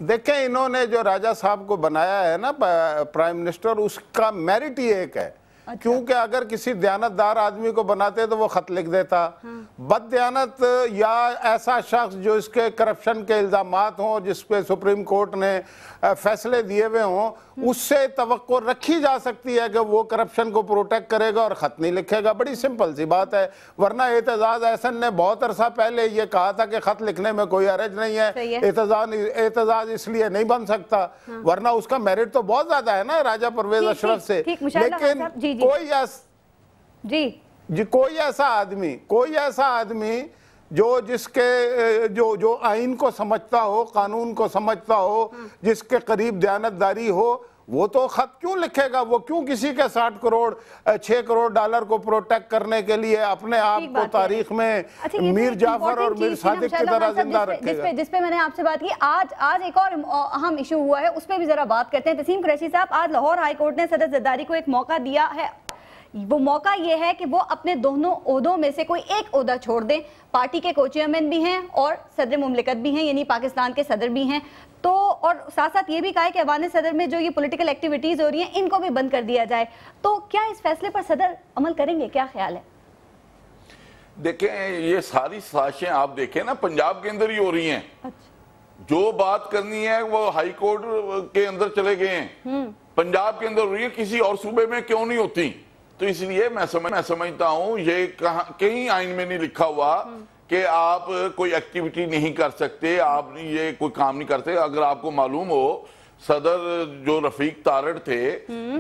دیکھیں انہوں نے جو راجہ صاحب کو بنایا ہے نا پرائم منسٹر، اس کا میرٹ ہی ایک ہے، کیونکہ اگر کسی دیانتدار آدمی کو بناتے تو وہ خط لکھ دیتا، بد دیانت یا ایسا شخص جو اس کے کرپشن کے الزامات ہوں جس پہ سپریم کورٹ نے فیصلے دیے ہوئے ہوں، اس سے توقع رکھی جا سکتی ہے کہ وہ کرپشن کو پروٹیکٹ کرے گا اور خط نہیں لکھے گا. بڑی سمپل سی بات ہے. ورنہ اعتزاز احسن نے بہت عرصہ پہلے یہ کہا تھا کہ خط لکھنے میں کوئی حرج نہیں ہے، اعتزاز اس لیے نہیں بن سکتا، ورنہ اس کا میرٹ تو بہت زیادہ ہے نا راجہ پرویز اشرف سے. لیکن کوئی ایسا آدمی جس کے جو آئین کو سمجھتا ہو، قانون کو سمجھتا ہو، جس کے قریب دیانتداری ہو، وہ تو خط کیوں لکھے گا؟ وہ کیوں کسی کے 60 کروڑ 6 کروڑ ڈالر کو پروٹیکٹ کرنے کے لیے اپنے آپ کو تاریخ میں میر جعفر اور میر صادق کی طرح زندہ رکھے گا؟ جس پہ میں نے آپ سے بات کی، آج ایک اور اہم ایشو ہوا ہے، اس پہ بھی ذرا بات کرتے ہیں. تسیم قریشی صاحب، آج لاہور ہائی کورٹ نے صدر زرداری کو ایک موقع دیا ہے. وہ موقع یہ ہے کہ وہ اپنے دونوں عہدوں میں سے کوئی ایک عہدہ چھوڑ دیں. پارٹی کے کو چیئرمین بھی ہیں اور صدر مملکت بھی ہیں، یعنی پاکستان کے صدر بھی ہیں. تو اور ساتھ ساتھ یہ بھی کہا ہے کہ ایوان صدر میں جو یہ پولیٹیکل ایکٹیویٹیز ہو رہی ہیں ان کو بھی بند کر دیا جائے. تو کیا اس فیصلے پر صدر عمل کریں گے؟ کیا خیال ہے؟ دیکھیں یہ ساری سازشیں آپ دیکھیں نا پنجاب کے اندر ہی ہو رہی ہیں. جو بات کرنی ہے وہ ہائی کورٹ کے اندر چلے گئے ہیں، پنجاب کے اندر ہو رہی ہے، کسی اور صوبے میں کیوں نہیں ہوتی؟ تو اس لیے میں سمجھتا ہوں یہ کہیں آئین میں نہیں لکھا ہوا کہ آپ کوئی ایکٹیویٹی نہیں کر سکتے، آپ یہ کوئی کام نہیں کرتے. اگر آپ کو معلوم ہو صدر جو رفیق تارڑ تھے،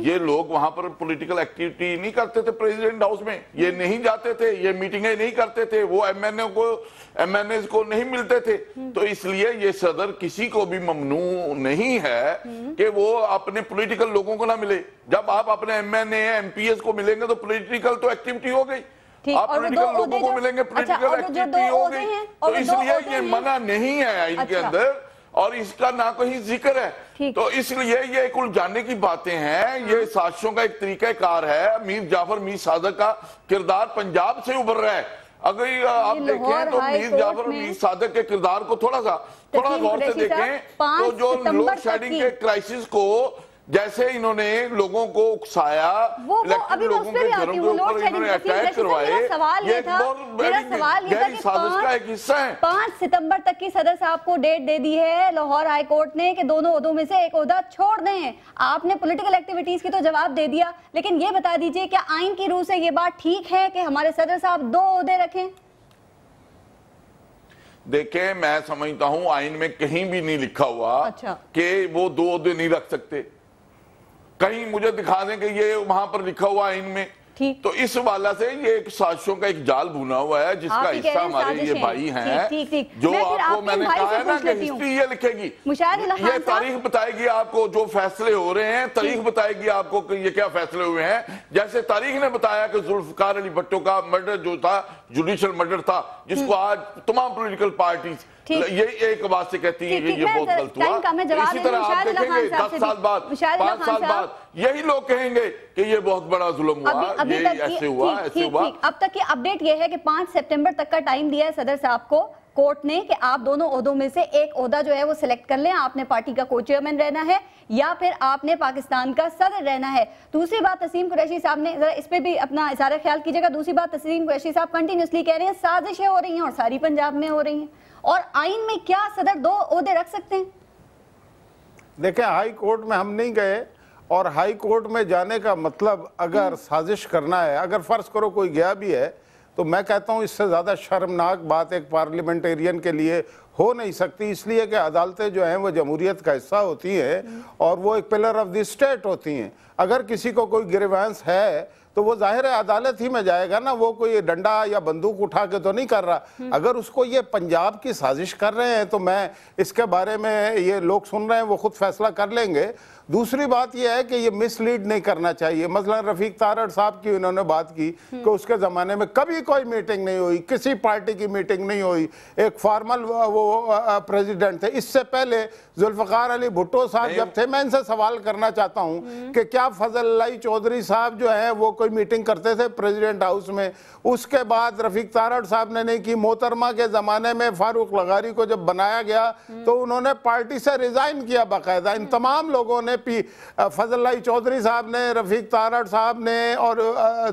یہ لوگ وہاں پر پولیٹیکل ایکٹیویٹی نہیں کرتے تھے پریزیڈنٹ ہاؤس میں، یہ نہیں جاتے تھے، یہ میٹنگیں نہیں کرتے تھے، وہ ایم این ایز کو نہیں ملتے تھے. تو اس لیے یہ صدر کسی کو بھی ممنوع نہیں ہے کہ وہ اپنے پولیٹیکل لوگوں کو نہ ملے. جب آپ اپنے M N A M P S کو ملیں گے تو پولیٹیکل تو ایکٹیویٹی ہو گئی، آپ پولیٹیکل لوگوں کو ملیں گے پولیٹیکل ایکٹیویٹی ہو گئی. تو اس لیے یہ منع نہیں ہے آئین کے اندر، اور اس کا نہ کوئی ذکر ہے. تو اس لیے یہ ایک الجھانے کی باتیں ہیں، یہ سازشوں کا ایک طریقہ کار ہے. میر جعفر میر صادق کا کردار پنجاب سے ابھر رہا ہے. اگر آپ دیکھیں تو میر جعفر میر صادق کے کردار کو تھوڑا غور سے دیکھیں تو جو لوڈ شیڈنگ کے کرائسس کو جیسے انہوں نے لوگوں کو اکسایا، الیکٹڈ لوگوں کے گھروں کے اوپر انہوں نے اٹیک کروائے، یہ بہت بڑی گہری سازش کا ایک حصہ ہے. 5 ستمبر تک کی صدر صاحب کو ڈیٹ دے دی ہے لاہور ہائی کورٹ نے کہ دونوں عہدوں میں سے ایک عہدہ چھوڑ دیں. آپ نے پولیٹیکل ایکٹیویٹیز کی تو جواب دے دیا، لیکن یہ بتا دیجئے کیا آئین کی روح سے یہ بات ٹھیک ہے کہ ہمارے صدر صاحب 2 عہدے رکھیں؟ دیکھیں میں سمجھتا ہوں آئین میں کہیں بھی نہیں لکھا ہوا کہ وہ 2 عہدے نہیں رکھ سکتے. کہیں مجھے دکھا دیں کہ یہ وہاں پر لکھا ہوا آئین میں. تو اس حوالہ سے یہ ایک سازشوں کا ایک جال بھونا ہوا ہے جس کا حصہ ہمارے یہ بھائی ہیں. جو آپ کو میں نے کہا ہے نا کہ ہسٹری یہ لکھے گی، یہ تاریخ بتائے گی آپ کو جو فیصلے ہو رہے ہیں، تاریخ بتائے گی آپ کو کہ یہ کیا فیصلے ہوئے ہیں. جیسے تاریخ نے بتایا کہ ذوالفقار علی بھٹو کا مرڈر جو تھا جوڈیشل مرڈر تھا، جس کو آج تمام پولیٹیکل پارٹیز یہ ایک بات سے کہتی ہیں کہ یہ بہت غلط ہوا. اسی طرح آپ دیکھیں گے 10 سال بعد 5 سال بعد یہی لوگ کہیں گے کہ یہ بہت بڑا ظلم ہوا، یہ ایسے ہوا ایسے ہوا. اب تک کی اپڈیٹ یہ ہے کہ 5 سپٹمبر تک کا ٹائم دیا ہے صدر صاحب کو کورٹ نے کہ آپ دونوں عہدوں میں سے ایک عہدہ جو ہے وہ سلیکٹ کر لیں. آپ نے پارٹی کا کو چیئرمین رہنا ہے یا پھر آپ نے پاکستان کا صدر رہنا ہے. دوسری بات تسیم قریشی صاحب نے ذرا اس پہ بھی اپنا اظہار خیال کیجئے گا. دوسری بات تسیم قریشی صاحب کنٹینیوسلی کہہ رہے ہیں سازشیں ہو رہی ہیں اور ساری پنجاب میں ہو رہی ہیں، اور آئین میں کیا صدر 2 عہدے رکھ سکتے ہیں؟ دیکھیں ہائی کورٹ میں ہم نہیں گئے، اور ہائی کورٹ میں جانے کا مطلب اگر سازش کرنا ہے، اگر فرض کرو کوئی گیا بھی ہے، تو میں کہتا ہوں اس سے زیادہ شرمناک بات ایک پارلیمنٹیرین کے لیے ہو نہیں سکتی. اس لیے کہ عدالتیں جو ہیں وہ جمہوریت کا حصہ ہوتی ہیں اور وہ ایک پلر آف دی اسٹیٹ ہوتی ہیں. اگر کسی کو کوئی گریوانس ہے تو وہ ظاہر عدالت ہی میں جائے گا نا، وہ کوئی ڈنڈا یا بندوق اٹھا کے تو نہیں کر رہا. اگر اس کو یہ پنجاب کی سازش کر رہے ہیں تو میں اس کے بارے میں یہ لوگ سن رہے ہیں وہ خود فیصلہ کر لیں گے. دوسری بات یہ ہے کہ یہ مس لیڈ نہیں کرنا چاہیے. مثلا رفیق تارڑ صاحب کی انہوں نے بات کی کہ اس کے زمانے میں کبھی کوئی میٹنگ نہیں ہوئی، کسی پارٹی کی میٹنگ نہیں ہوئی، ایک فارمل وہ پریزیڈنٹ تھے. اس سے پہلے ذوالفقار علی بھٹو صاحب جب تھے، میں ان سے سوال کرنا چاہتا ہوں کہ کیا فضل اللہ چودھری صاحب جو ہیں وہ کوئی میٹنگ کرتے تھے پریزیڈنٹ ہاؤس میں. اس کے بعد رفیق تارڑ صاحب نے نہیں کی. محترمہ کے زمانے میں فاروق لغاری کو جب بنایا گیا تو انہوں نے پارٹی سے ریزائن کیا باقاعدہ. ان تمام لوگوں نے فضل اللہ چودھری صاحب نے, رفیق تارڑ صاحب نے اور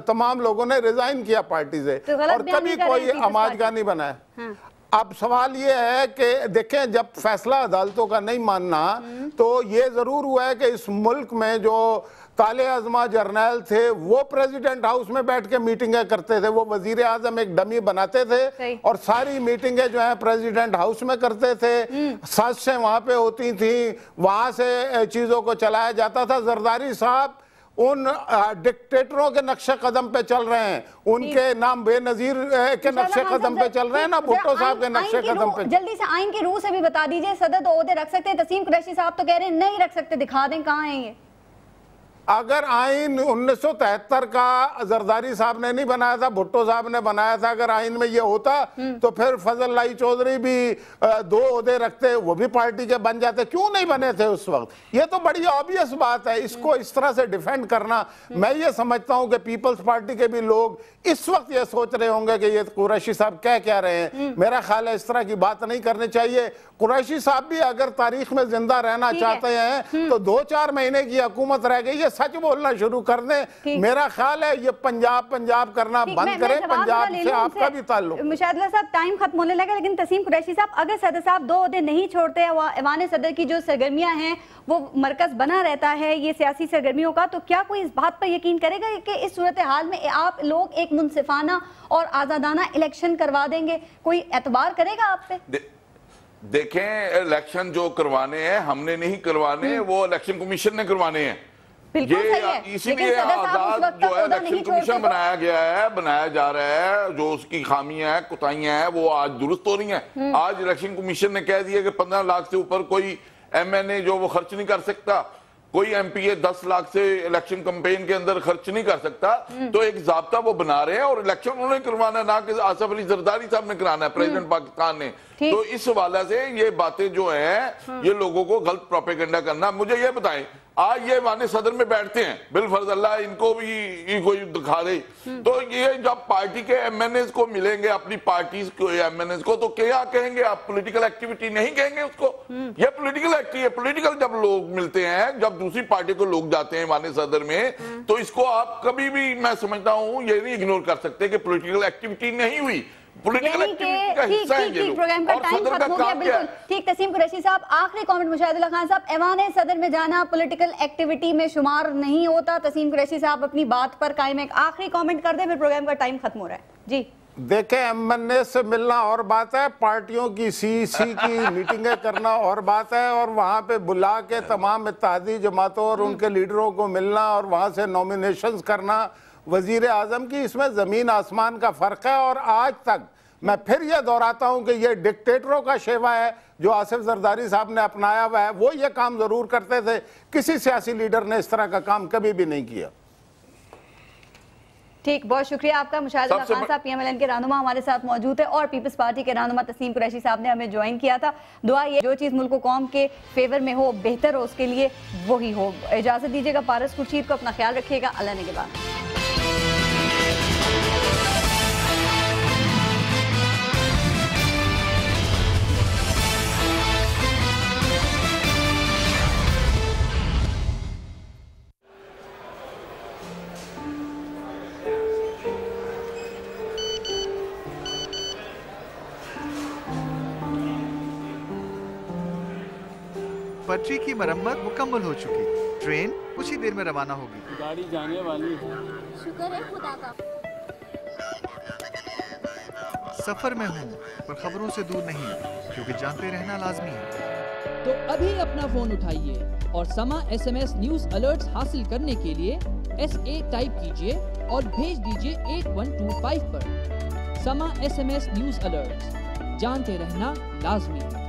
تمام لوگوں نے ریزائن کیا پارٹی سے, اور کبھی کوئی ہماج کا نہیں بنا ہے. اب سوال یہ ہے کہ دیکھیں جب فیصلہ عدالتوں کا نہیں ماننا تو یہ ضرور ہوا ہے کہ اس ملک میں جو تالے ازما جرنیل تھے وہ پریزیڈنٹ ہاؤس میں بیٹھ کے میٹنگیں کرتے تھے. وہ وزیر اعظم ایک ڈمی بناتے تھے اور ساری میٹنگیں جو ہیں پریزیڈنٹ ہاؤس میں کرتے تھے. سازشیں وہاں پہ ہوتی تھیں, وہاں سے چیزوں کو چلایا جاتا تھا. زرداری صاحب ان ڈکٹیٹروں کے نقش قدم پہ چل رہے ہیں, ان کے نام بے نظیر کے نقش قدم پہ چل رہے ہیں نا, بھٹو صاحب کے نقش قدم پہ. جلدی سے آئین کی روح سے بھی بتا دیجئے, صدر دو عہدے رکھ سکتے ہیں, تسیم قریشی صاحب تو کہہ رہے ہیں نہیں رکھ سکتے, دکھا دیں کہاں ہیں یہ. اگر آئین 1973 کا زرداری صاحب نے نہیں بنایا تھا, بھٹو صاحب نے بنایا تھا, اگر آئین میں یہ ہوتا تو پھر فضل اللہ چودھری بھی 2 عہدے رکھتے, وہ بھی پارٹی کے بن جاتے. کیوں نہیں بنے تھے اس وقت؟ یہ تو بڑی آبیس بات ہے. اس کو اس طرح سے ڈیفینڈ کرنا, میں یہ سمجھتا ہوں کہ پیپلز پارٹی کے بھی لوگ اس وقت یہ سوچ رہے ہوں گے کہ یہ قریشی صاحب کیا رہے ہیں. میرا خیال ہے اس طرح کی بات نہیں کرنی چاہیے. قریشی صاحب بھی اگر تاریخ میں زندہ رہنا چاہتے ہیں تو 2-4 مہینے کی حکومت رہ گئی, یہ سچ بولنا شروع کر دیں. میرا خیال ہے یہ پنجاب کرنا بند کریں, پنجاب سے آپ کا بھی تعلق. مشاہد اللہ صاحب ٹائم ختم ہونے لگا, لیکن تسیم قریشی صاحب اگر صدر صاحب 2 عہدے نہیں چھوڑتے, ایوان صدر کی جو سرگرمیاں ہیں وہ مرکز بنا رہتا ہے یہ سیاسی سرگرمیوں کا, تو کیا کوئی اس بات پر یقین کرے گا کہ اس صورتحال میں آپ لوگ ایک منصفانہ اور آزادانہ الیکشن کروا دیں گے؟ کوئی اعتبار کرے گا آپ پہ؟ دیکھیں الیکشن جو کروانے ہیں ہم نے نہیں کروانے, وہ الیکشن کمیشن نے کروانے ہیں. اسی لیے آزاد جو ہے الیکشن کمیشن بنایا گیا ہے, بنایا جا رہا ہے. جو اس کی خامیاں ہیں, کوتاہیاں ہیں, وہ آج درست ہو رہی ہیں. آج الیکشن کمیشن نے کہہ دیا کہ 15 لاکھ سے اوپر کوئی ایم این اے جو وہ خرچ نہیں کر سکتا, کوئی ایم پی اے 10 لاکھ سے الیکشن کمپین کے اندر خرچ نہیں کر سکتا. تو ایک ضابطہ وہ بنا رہے ہیں, اور الیکشن انہوں نے کروانا, نہ کہ آصف علی زرداری صاحب نے کرانا ہے, پریزیڈنٹ پاکستان نے. تو اس حوالے سے یہ باتیں جو ہیں یہ لوگوں کو غلط پروپیگنڈا کرنا. مجھے یہ بتائیں, آج یہ ایوان صدر میں بیٹھتے ہیں, بالفرض اللہ ان کو بھی کوئی دکھا دے, تو یہ جب پارٹی کے ایم این ایز کو ملیں گے, اپنی پارٹیز کو ایم این ایز کو, تو کیا کہیں گے آپ؟ پولیٹیکل ایکٹیویٹی نہیں کہیں گے اس کو. یہ پولیٹیکل ایکٹیویٹی ہے. پولیٹیکل جب لوگ ملتے ہیں, جب دوسری پارٹی کو لوگ جاتے ہیں ایوان صدر میں, تو اس کو آپ کبھی بھی, میں سمجھتا ہوں, یہ نہیں اگنور کر سکتے کہ پولیٹیکل ایکٹیویٹی نہیں ہوئی. پروگرام کا ٹائم ختم ہو گیا. بالکل ٹھیک. تسیم قریشی صاحب آخری کامنٹ. مشاہد اللہ خان صاحب, ایوان صدر میں جانا پولیٹیکل ایکٹیویٹی میں شمار نہیں ہوتا. تسیم قریشی صاحب اپنی بات پر قائم, ایک آخری کامنٹ کر دیں, پھر پروگرام کا ٹائم ختم ہو رہا ہے. جی دیکھیں, ایم این اے سے ملنا اور بات ہے, پارٹیوں کی سی کی میٹنگیں کرنا اور بات ہے, اور وہاں پہ بلا کے تمام اتحادی جماعتوں اور ان کے لیڈروں کو ملنا اور وہاں سے نومینیشنز کرنا وزیر اعظم کی, اس میں زمین آسمان کا فرق ہے. اور آج تک میں پھر یہ دہراتا ہوں کہ یہ ڈکٹیٹروں کا شیوا ہے جو آصف زرداری صاحب نے اپنایا ہوا ہے. وہ یہ کام ضرور کرتے تھے, کسی سیاسی لیڈر نے اس طرح کا کام کبھی بھی نہیں کیا. ٹھیک, بہت شکریہ آپ کا. مشاہد اللہ خان صاحب پی ایم ایل این کے رہنما ہمارے ساتھ موجود ہے, اور پیپلز پارٹی کے رہنما تسیم قریشی صاحب نے ہمیں جوائن کیا تھا. دعا یہ جو چیز ملک و قوم کے فیور میں ہو, بہتر ہو, اس کے لیے وہی ہو. اجازت دیجیے گا. پارس خورشید کو اپنا خیال رکھیے گا. اللہ نگہبان. پٹری کی مرمت مکمل ہو چکی, ٹرین کچھ ہی دیر میں روانہ ہوگی. گاڑی جانے والی ہے. شکر ہے خدا کا. سفر میں ہوں پر خبروں سے دور نہیں, کیونکہ جانتے رہنا لازمی ہے. تو ابھی اپنا فون اٹھائیے اور Samaa S M S news alerts حاصل کرنے کے لیے SA ٹائپ کیجئے اور بھیج دیجئے 8125 پر. Samaa S M S news alerts, جانتے رہنا لازمی ہے.